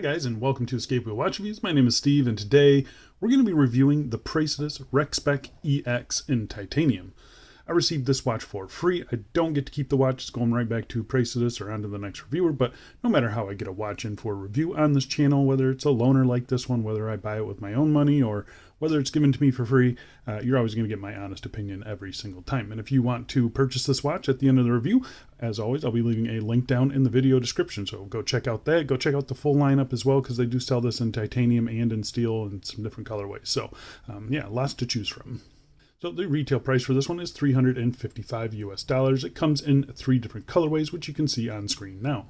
Hi guys, and welcome to Escape with Watch Reviews. My name is Steve, and today we're going to be reviewing the Praesidus Rec-Spec EX in titanium. I received this watch for free. I don't get to keep the watch. It's going right back to Praesidus or on to the next reviewer, but no matter how I get a watch in for a review on this channel, whether it's a loaner like this one, whether I buy it with my own money, or whether it's given to me for free, you're always going to get my honest opinion every single time. And if you want to purchase this watch at the end of the review, as always, I'll be leaving a link down in the video description. So go check out that. Go check out the full lineup as well, because they do sell this in titanium and in steel and some different colorways. So yeah, lots to choose from. So the retail price for this one is $355 US. It comes in 3 different colorways, which you can see on screen now.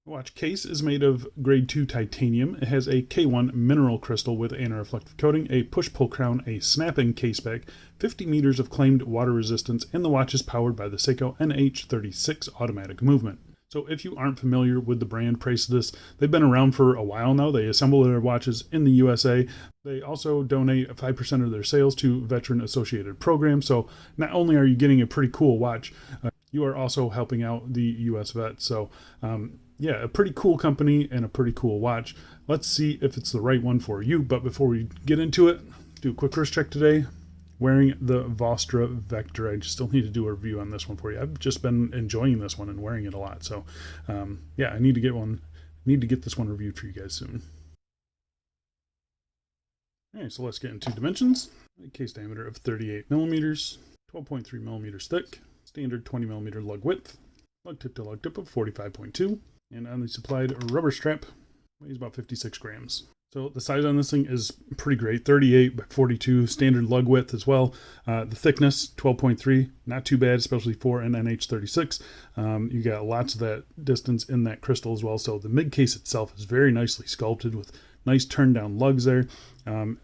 The watch case is made of grade 2 titanium. It has a K1 mineral crystal with anti-reflective coating, a push-pull crown, a snapping case back, 50 meters of claimed water resistance, and the watch is powered by the Seiko NH36 automatic movement. So if you aren't familiar with the brand Praesidus, they've been around for a while now. They assemble their watches in the USA. They also donate 5% of their sales to veteran associated programs. So not only are you getting a pretty cool watch, you are also helping out the US vets. So yeah, a pretty cool company and a pretty cool watch. Let's see if it's the right one for you. But before we get into it, do a quick wrist check today. Wearing the Vostra Vector. I still need to do a review on this one for you. I've just been enjoying this one and wearing it a lot. So yeah, I need to get this one reviewed for you guys soon. All right, so let's get into dimensions. A case diameter of 38 millimeters, 12.3 millimeters thick, standard 20 millimeter lug width, lug tip to lug tip of 45.2, and on the supplied rubber strap, weighs about 56 grams. So the size on this thing is pretty great, 38 by 42, standard lug width as well. The thickness, 12.3, not too bad, especially for an NH36. You got lots of that distance in that crystal as well. So the mid case itself is very nicely sculpted with nice turned down lugs there.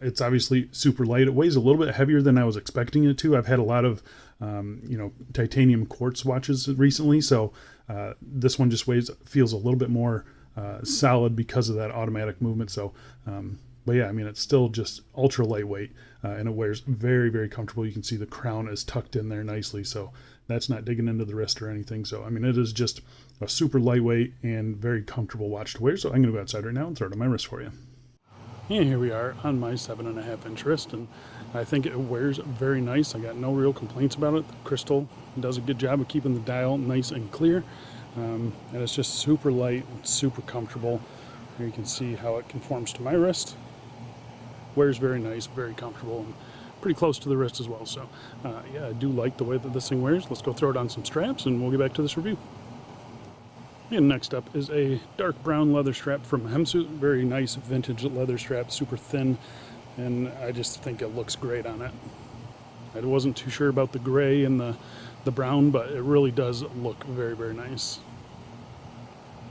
It's obviously super light. It weighs a little bit heavier than I was expecting it to. I've had a lot of titanium quartz watches recently, so this one just feels a little bit more solid because of that automatic movement. So but yeah, I mean, it's still just ultra lightweight, and it wears very, very comfortable. You can see the crown is tucked in there nicely, so that's not digging into the wrist or anything. So I mean, it is just a super lightweight and very comfortable watch to wear. So I'm going to go outside right now and throw it on my wrist for you. And here we are on my 7.5 inch wrist, and I think it wears very nice. I got no real complaints about it. The crystal does a good job of keeping the dial nice and clear. And it's just super light and super comfortable. Here you can see how it conforms to my wrist. Wears very nice, very comfortable, and pretty close to the wrist as well. So yeah, I do like the way that this thing wears. Let's go throw it on some straps and we'll get back to this review. And next up is a dark brown leather strap from Hemsuit. Very nice vintage leather strap, super thin, and I just think it looks great on it. I wasn't too sure about the gray and the brown, but it really does look very, very nice.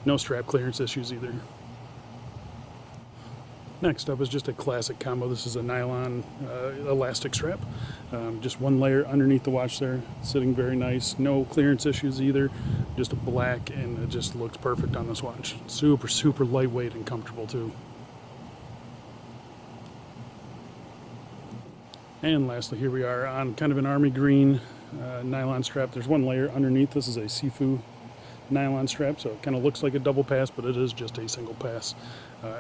No strap clearance issues either. Next up is just a classic combo. This is a nylon elastic strap. Just one layer underneath the watch there, sitting very nice. No clearance issues either. Just a black, and it just looks perfect on this watch. Super, super lightweight and comfortable too. And lastly, here we are on kind of an army green nylon strap. There's one layer underneath. This is a Sifu nylon strap, so it kind of looks like a double pass, but it is just a single pass.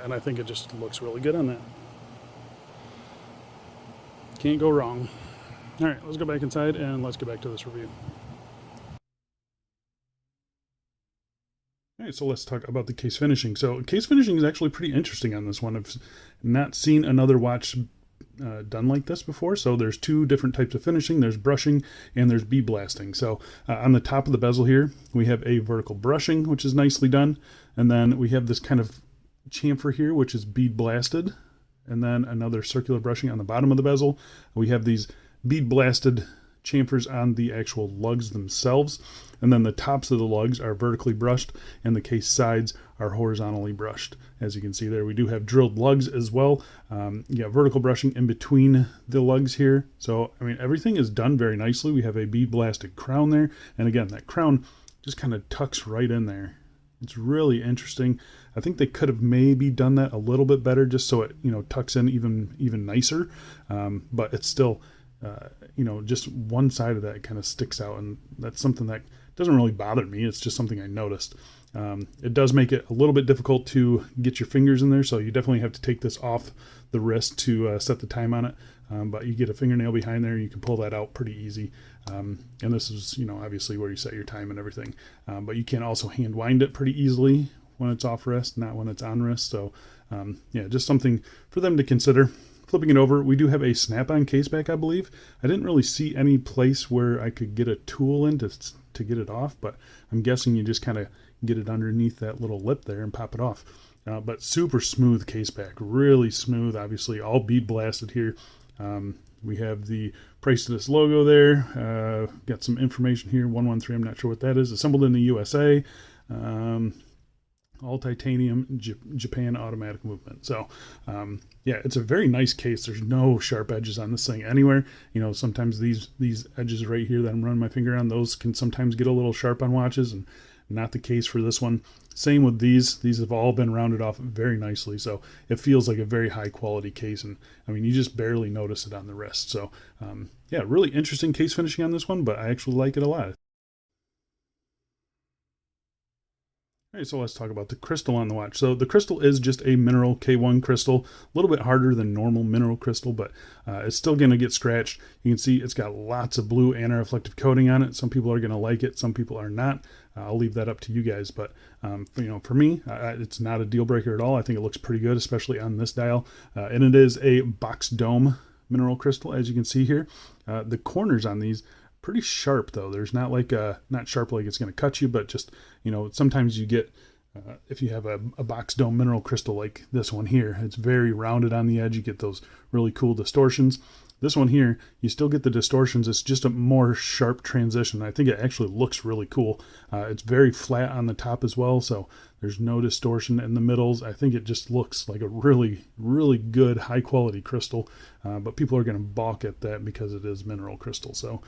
And I think it just looks really good on that. Can't go wrong. All right, let's go back inside and let's get back to this review. All right, so let's talk about the case finishing. So case finishing is actually pretty interesting on this one. I've not seen another watch done like this before. So there's 2 different types of finishing. There's brushing and there's bead blasting. So on the top of the bezel here, we have a vertical brushing, which is nicely done. And then we have this kind of chamfer here, which is bead blasted, and then another circular brushing on the bottom of the bezel. We have these bead blasted chamfers on the actual lugs themselves, and then the tops of the lugs are vertically brushed and the case sides are horizontally brushed. As you can see there, we do have drilled lugs as well. Yeah, vertical brushing in between the lugs here. So I mean, everything is done very nicely. We have a bead blasted crown there, and again, that crown just kind of tucks right in there. It's really interesting. I think they could have maybe done that a little bit better, just so it tucks in even nicer. But it's still just one side of that kind of sticks out, and that's something that doesn't really bother me. It's just something I noticed. It does make it a little bit difficult to get your fingers in there, so you definitely have to take this off the wrist to set the time on it. But you get a fingernail behind there, and you can pull that out pretty easy. And this is, obviously where you set your time and everything. But you can also hand wind it pretty easily when it's off wrist, not when it's on wrist. So yeah, just something for them to consider. Flipping it over, we do have a snap-on case back, I believe. I didn't really see any place where I could get a tool in to get it off, but I'm guessing you just kind of get it underneath that little lip there and pop it off. But super smooth case back, really smooth, obviously all bead blasted here. We have the Praesidus logo there. Got some information here, 113, I'm not sure what that is. Assembled in the USA. All titanium, Japan automatic movement. So yeah, it's a very nice case. There's no sharp edges on this thing anywhere. Sometimes these edges right here that I'm running my finger on, those can sometimes get a little sharp on watches, and not the case for this one. Same with these have all been rounded off very nicely, so it feels like a very high quality case, and I mean, you just barely notice it on the wrist. So yeah, really interesting case finishing on this one, but I actually like it a lot. All right, so let's talk about the crystal on the watch. So the crystal is just a mineral K1 crystal, a little bit harder than normal mineral crystal, but it's still going to get scratched. You can see it's got lots of blue anti-reflective coating on it. Some people are going to like it, some people are not. I'll leave that up to you guys, but for me, it's not a deal breaker at all. I think it looks pretty good, especially on this dial. And it is a box dome mineral crystal, as you can see here. The corners on these pretty sharp though. There's not like not sharp like it's going to cut you, but just sometimes you get if you have a box dome mineral crystal like this one here, it's very rounded on the edge. You get those really cool distortions. This one here, you still get the distortions. It's just a more sharp transition. I think it actually looks really cool. It's very flat on the top as well, so there's no distortion in the middles. I think it just looks like a really, really good high quality crystal, but people are going to balk at that because it is mineral crystal. So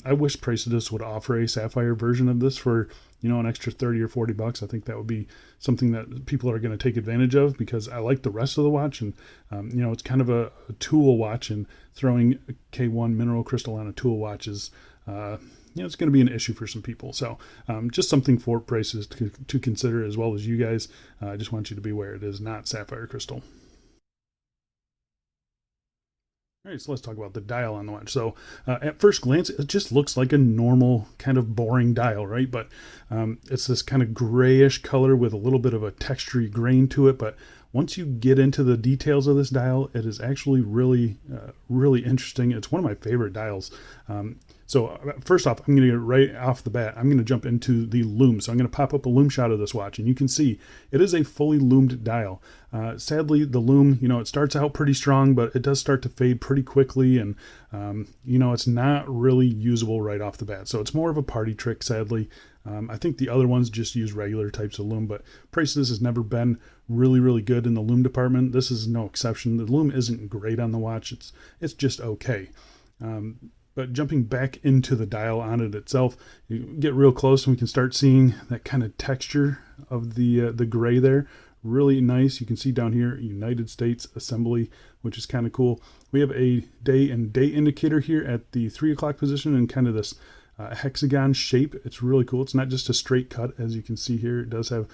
I wish Praesidus would offer a sapphire version of this for an extra 30 or 40 bucks. I think that would be something that people are going to take advantage of, because I like the rest of the watch, and it's kind of a tool watch, and throwing a K1 mineral crystal on a tool watch is it's going to be an issue for some people. So just something for prices to consider, as well as you guys. I just want you to be aware it is not sapphire crystal. All right, so let's talk about the dial on the watch. So at first glance, it just looks like a normal kind of boring dial, right? But it's this kind of grayish color with a little bit of a textury grain to it. But once you get into the details of this dial, it is actually really, really interesting. It's one of my favorite dials. So first off, I'm going to get right off the bat, I'm going to jump into the lume. So I'm going to pop up a lume shot of this watch, and you can see it is a fully lumed dial. Sadly, the lume, it starts out pretty strong, but it does start to fade pretty quickly, and it's not really usable right off the bat. So it's more of a party trick, sadly. I think the other ones just use regular types of lume, but Praesidus has never been really, really good in the lume department. This is no exception. The lume isn't great on the watch. It's just okay. But jumping back into the dial on it itself, you get real close and we can start seeing that kind of texture of the gray there. Really nice. You can see down here, United States Assembly, which is kind of cool. We have a day and date indicator here at the 3 o'clock position, and kind of this hexagon shape. It's really cool. It's not just a straight cut, as you can see here. It does have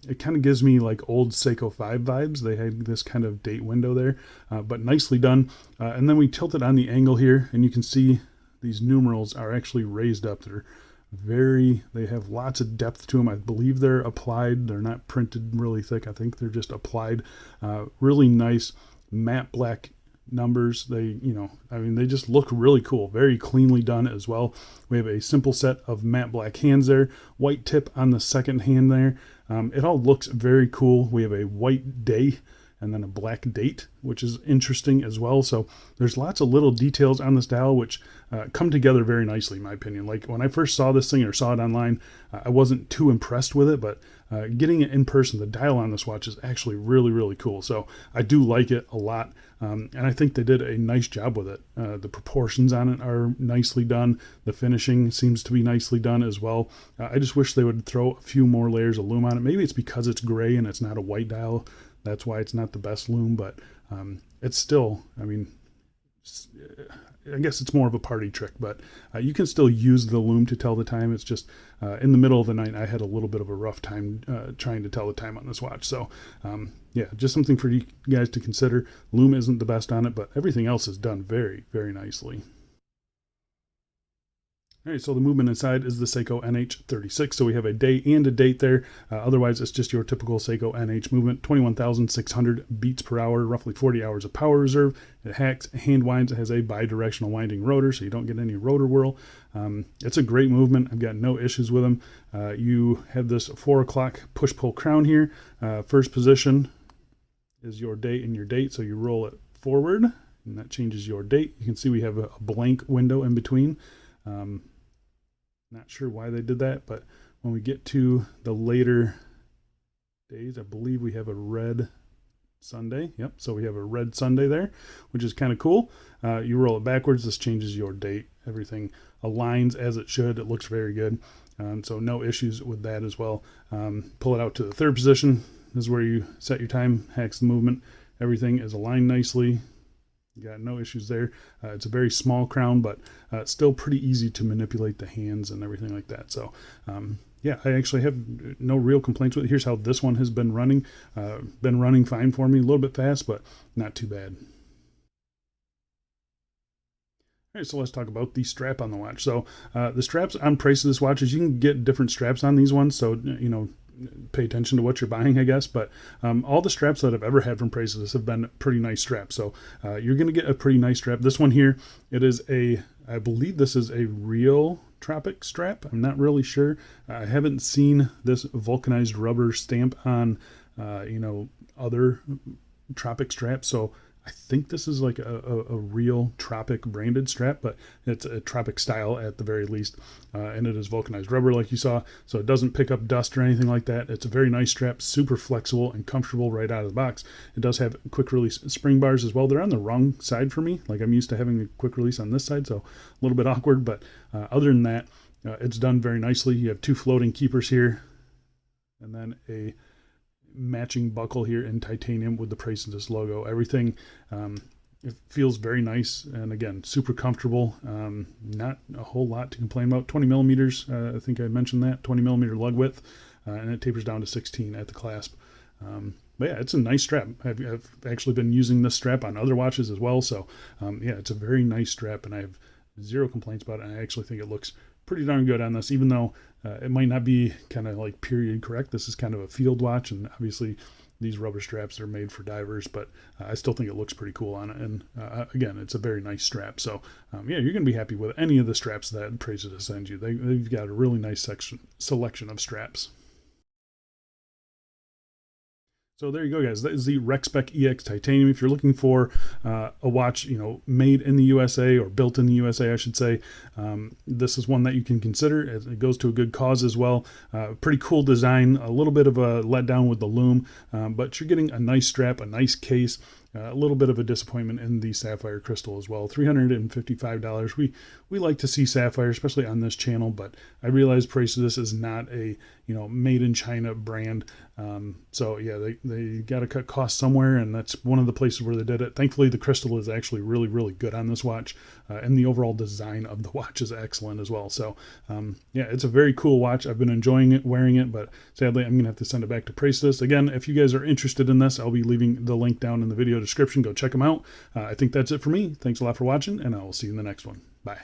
it kind of gives me like old Seiko 5 vibes. They had this kind of date window there, but nicely done. And then we tilt it on the angle here, and you can see these numerals are actually raised up. They have lots of depth to them. I believe they're applied. They're not printed really thick. I think they're just applied. Really nice matte black numbers. They just look really cool. Very cleanly done as well. We have a simple set of matte black hands there. White tip on the second hand there. It all looks very cool. We have a white day and then a black date, which is interesting as well. So there's lots of little details on this dial which come together very nicely, in my opinion. Like when I first saw this thing or saw it online, I wasn't too impressed with it, but getting it in person, the dial on this watch is actually really, really cool. So I do like it a lot, and I think they did a nice job with it. The proportions on it are nicely done. The finishing seems to be nicely done as well. I just wish they would throw a few more layers of lume on it. Maybe it's because it's gray and it's not a white dial. That's why it's not the best lume, but it's still, I guess it's more of a party trick, but you can still use the Lume to tell the time. It's just in the middle of the night, I had a little bit of a rough time trying to tell the time on this watch. So yeah, just something for you guys to consider. Lume isn't the best on it, but everything else is done very, very nicely. All right, so the movement inside is the Seiko NH36. So we have a day and a date there. Otherwise, it's just your typical Seiko NH movement, 21,600 beats per hour, roughly 40 hours of power reserve. It hand winds. It has a bi-directional winding rotor, so you don't get any rotor whirl. It's a great movement. I've got no issues with them. You have this 4 o'clock push-pull crown here. First position is your date and your date, so you roll it forward, and that changes your date. You can see we have a blank window in between. Not sure why they did that, but when we get to the later days, I believe we have a red Sunday. Yep, so we have a red Sunday there, which is kind of cool. You roll it backwards, this changes your date. Everything aligns as it should. It looks very good. So no issues with that as well. Pull it out to the third position. This is where you set your time, hacks the movement. Everything is aligned nicely. You got no issues there. It's a very small crown, but it's still pretty easy to manipulate the hands and everything like that. So yeah, I actually have no real complaints with it. Here's how this one has been running. Been running fine for me, a little bit fast, but not too bad. All right, so let's talk about the strap on the watch. So the straps on Praesidus watches, you can get different straps on these ones. So, you know, pay attention to what you're buying, I guess. But all the straps that I've ever had from Praesidus have been pretty nice straps. So you're going to get a pretty nice strap. This one here, it is I believe this is a real Tropic strap. I'm not really sure. I haven't seen this vulcanized rubber stamp on, you know, other Tropic straps. So I think this is like a real Tropic branded strap, but it's a Tropic style at the very least. And it is vulcanized rubber like you saw, so it doesn't pick up dust or anything like that. It's a very nice strap, super flexible and comfortable right out of the box. It does have quick release spring bars as well. They're on the wrong side for me. Like I'm used to having a quick release on this side, so a little bit awkward, but other than that, it's done very nicely. You have two floating keepers here, and then a matching buckle here in titanium with the Praesidus logo. Everything it feels very nice, and again, super comfortable. Not a whole lot to complain about. 20 millimeters, I think I mentioned that, 20 millimeter lug width, and it tapers down to 16 at the clasp. But yeah, it's a nice strap. I've actually been using this strap on other watches as well, so yeah, it's a very nice strap, and I have zero complaints about it, and I actually think it looks pretty darn good on this, even though it might not be kind of like period correct. This is kind of a field watch, and obviously these rubber straps are made for divers, but I still think it looks pretty cool on it. And again, it's a very nice strap. So yeah, you're going to be happy with any of the straps that Praesidus sends you. They've got a really nice selection of straps. So there you go, guys. That is the Rec-Spec EX Titanium. If you're looking for a watch, you know, made in the USA or built in the USA, I should say, this is one that you can consider. It goes to a good cause as well. Pretty cool design. A little bit of a letdown with the Lume, but you're getting a nice strap, a nice case. A little bit of a disappointment in the sapphire crystal as well. $355. We like to see sapphire, especially on this channel, but I realize Praesidus is not a, you know, made in China brand. So yeah, they got to cut costs somewhere, and that's one of the places where they did it. Thankfully, the crystal is actually really, really good on this watch, and the overall design of the watch is excellent as well. So yeah, it's a very cool watch. I've been enjoying it, wearing it, but sadly, I'm gonna have to send it back to Praesidus. Again, if you guys are interested in this, I'll be leaving the link down in the video description. Go check them out. I think that's it for me. Thanks a lot for watching, and I will see you in the next one. Bye.